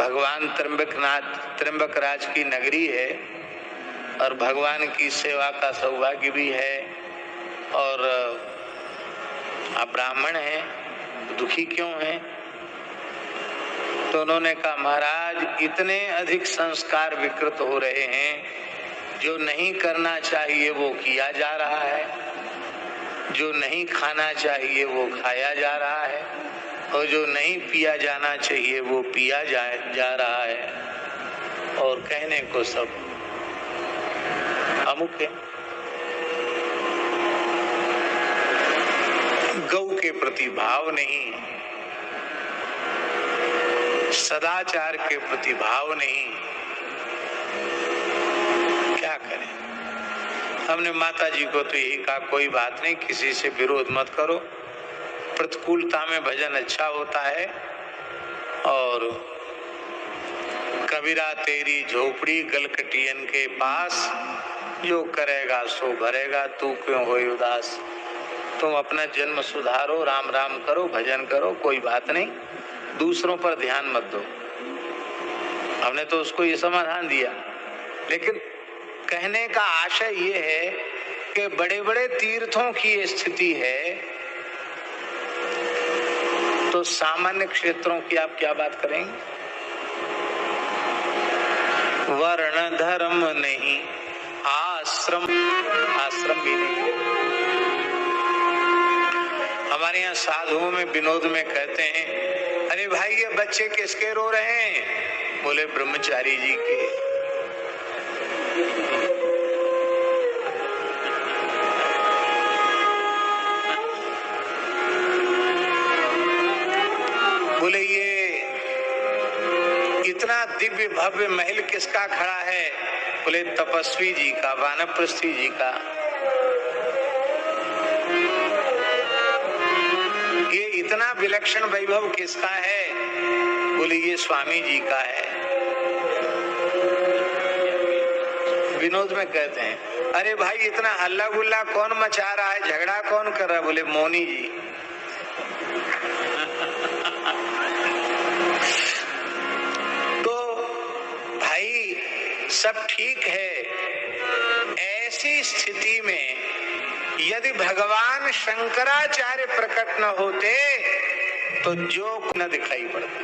भगवान त्र्यंबकराज की नगरी है और भगवान की सेवा का सौभाग्य भी है, और आप ब्राह्मण हैं, दुखी क्यों हैं? तो उन्होंने कहा, महाराज इतने अधिक संस्कार विकृत हो रहे हैं, जो नहीं करना चाहिए वो किया जा रहा है, जो नहीं खाना चाहिए वो खाया जा रहा है, और जो नहीं पिया जाना चाहिए वो पिया जा रहा है, और कहने को सब अमुक है। गौ के प्रति भाव नहीं, सदाचार के प्रति भाव नहीं, क्या करें? हमने माता जी को तो यही कहा, कोई बात नहीं, किसी से विरोध मत करो, प्रतिकूलता में भजन अच्छा होता है, और कबीरा तेरी झोपड़ी गलकटियन के पास, जो करेगा सो भरेगा, तू क्यों होए उदास। तुम अपना जन्म सुधारो, राम राम करो, भजन करो, कोई बात नहीं, दूसरों पर ध्यान मत दो। हमने तो उसको ये समाधान दिया, लेकिन कहने का आशय ये है कि बड़े बड़े तीर्थों की स्थिति है, तो सामान्य क्षेत्रों की आप क्या बात करेंगे? वर्ण धर्म नहीं, आश्रम भी नहीं। हमारे यहाँ साधुओं में विनोद में कहते हैं, अरे भाई ये बच्चे किसके रो रहे हैं? बोले ब्रह्मचारी जी के। बोले ये इतना दिव्य भव्य महल किसका खड़ा है? बोले तपस्वी जी का, वानप्रस्थी जी का। ये इतना विलक्षण वैभव किसका है? बोले ये स्वामी जी का है। विनोद में कहते हैं, अरे भाई इतना हल्ला गुल्ला कौन मचा रहा है, झगड़ा कौन कर रहा है? बोले मौनी जी। तो भाई सब ठीक है, ऐसी स्थिति में यदि भगवान शंकराचार्य प्रकट न होते तो जो न दिखाई पड़ता।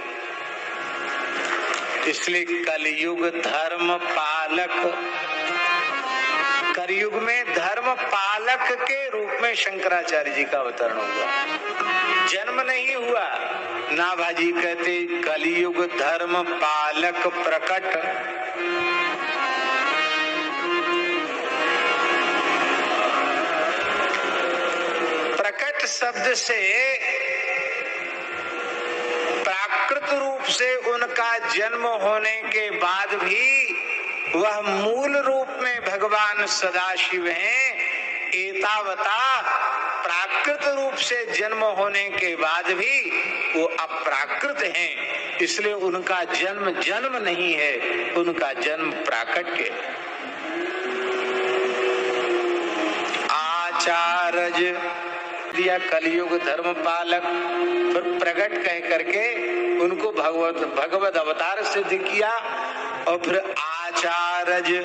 इसलिए कलयुग धर्म पालक, कलयुग में धर्म पालक के रूप में शंकराचार्य जी का अवतरण हुआ। जन्म नहीं हुआ। नाभाजी कहते कलयुग धर्म पालक प्रकट। प्रकट शब्द से प्राकृत रूप से उनका जन्म होने के बाद भी वह मूल रूप में भगवान सदाशिव हैं। एतावता प्राकृत रूप से जन्म होने के बाद भी वो अप्राकृत हैं, इसलिए उनका जन्म नहीं है, उनका जन्म प्राकट्य। आचार्य दिया कलयुग धर्म पालक, फिर प्रकट कह करके उनको भगवत अवतार सिद्ध किया, और फिर आचार्य,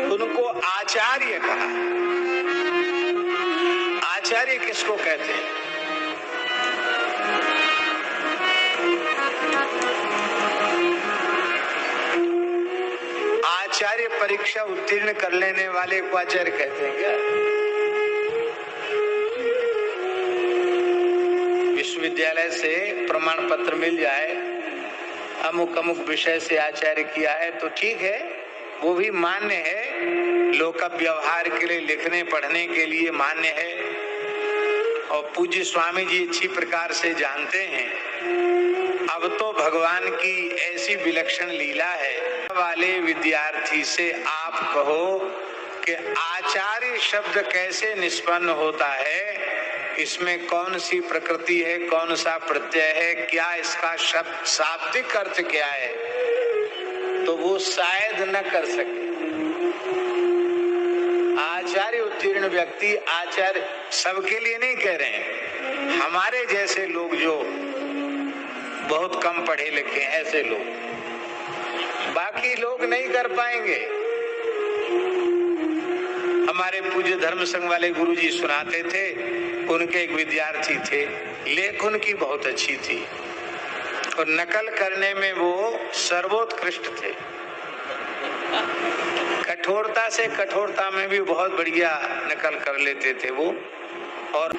उनको आचार्य कहा। आचार्य किसको कहते हैं? आचार्य परीक्षा उत्तीर्ण कर लेने वाले को आचार्य कहते हैं क्या? विश्वविद्यालय से प्रमाण पत्र मिल जाए, अमुक अमुक विषय से आचार्य किया है तो ठीक है, वो भी मान्य है, लोक व्यवहार के लिए, लिखने पढ़ने के लिए मान्य है। और पूज्य स्वामी जी अच्छी प्रकार से जानते हैं, अब तो भगवान की ऐसी विलक्षण लीला है। वाले विद्यार्थी से आप कहो कि आचार्य शब्द कैसे निष्पन्न होता है, इसमें कौन सी प्रकृति है, कौन सा प्रत्यय है, क्या इसका शब्द शाब्दिक अर्थ क्या है, तो वो शायद न कर सके। आचार्य उत्तीर्ण व्यक्ति, आचार्य सबके लिए नहीं कह रहे हैं, हमारे जैसे लोग जो बहुत कम पढ़े लिखे हैं ऐसे लोग, बाकी लोग नहीं कर पाएंगे। हमारे पूज्य धर्म संघ वाले गुरुजी सुनाते थे, उनके एक विद्यार्थी थे, लेख उनकी बहुत अच्छी थी और नकल करने में वो सर्वोत्कृष्ट थे। कठोरता से कठोरता में भी बहुत बढ़िया नकल कर लेते थे वो। और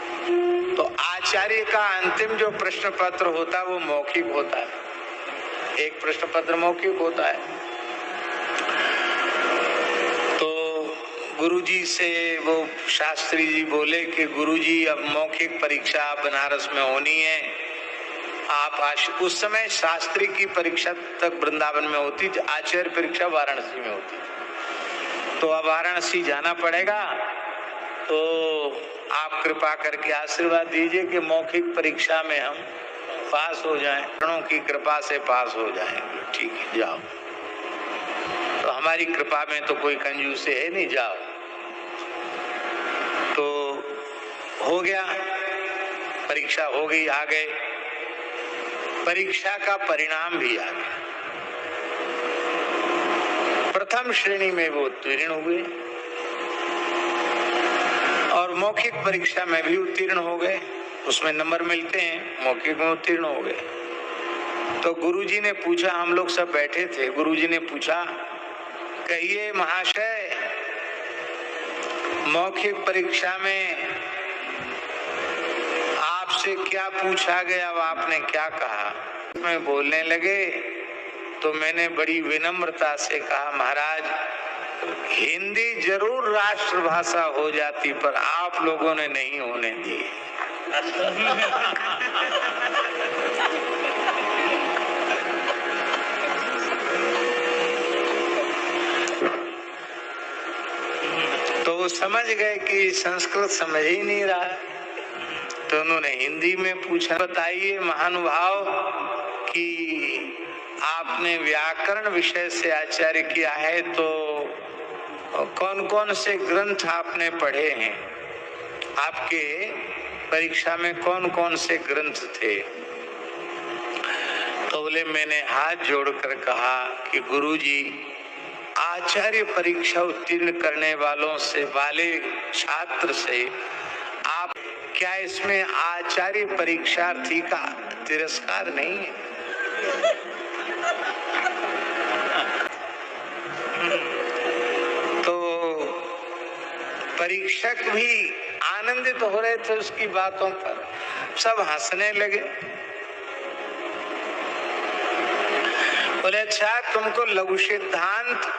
तो आचार्य का अंतिम जो प्रश्न पत्र होता है वो मौखिक होता है, एक प्रश्न पत्र मौखिक होता है। तो गुरुजी से वो शास्त्री जी बोले कि गुरुजी अब मौखिक परीक्षा बनारस में होनी है, आप उस समय शास्त्री की परीक्षा तक वृंदावन में होती, आचार्य परीक्षा वाराणसी में होती। तो अब वाराणसी जाना पड़ेगा, तो आप कृपा करके आशीर्वाद दीजिए कि मौखिक परीक्षा में हम पास हो जाएं, प्रणों की कृपा से पास हो जाएंगे। ठीक है, जाओ। तो हमारी कृपा में तो कोई कंजूस है नहीं, जाओ। तो हो गया, परीक्षा हो गई, आ गए। परीक्षा का परिणाम भी आ गया, प्रथम श्रेणी में वो उत्तीर्ण हुए और मौखिक परीक्षा में भी उत्तीर्ण हो गए, उसमें नंबर मिलते हैं, मौखिक में उत्तीर्ण हो गए। तो गुरुजी ने पूछा, हम लोग सब बैठे थे, गुरुजी ने पूछा, कहिए महाशय, मौखिक परीक्षा में आपसे क्या पूछा गया, अब आपने क्या कहा? मैं बोलने लगे तो मैंने बड़ी विनम्रता से कहा, महाराज हिंदी जरूर राष्ट्रभाषा हो जाती पर आप लोगों ने नहीं होने दी। तो वो समझ गए कि संस्कृत समझ ही नहीं रहा, तो उन्होंने हिंदी में पूछा, बताइए महानुभाव कि आपने व्याकरण विषय से आचार्य किया है, तो कौन कौन से ग्रंथ आपने पढ़े हैं, आपके परीक्षा में कौन कौन से ग्रंथ थे? तो बोले, मैंने हाथ जोड़कर कहा कि गुरुजी, आचार्य परीक्षा उत्तीर्ण करने वालों से, वाले छात्र से आप क्या इसमें आचार्य परीक्षार्थी का तिरस्कार नहीं है? तो परीक्षक भी आनंदित हो रहे थे उसकी बातों पर, सब हंसने लगे। बोले, अच्छा तुमको लघु सिद्धांत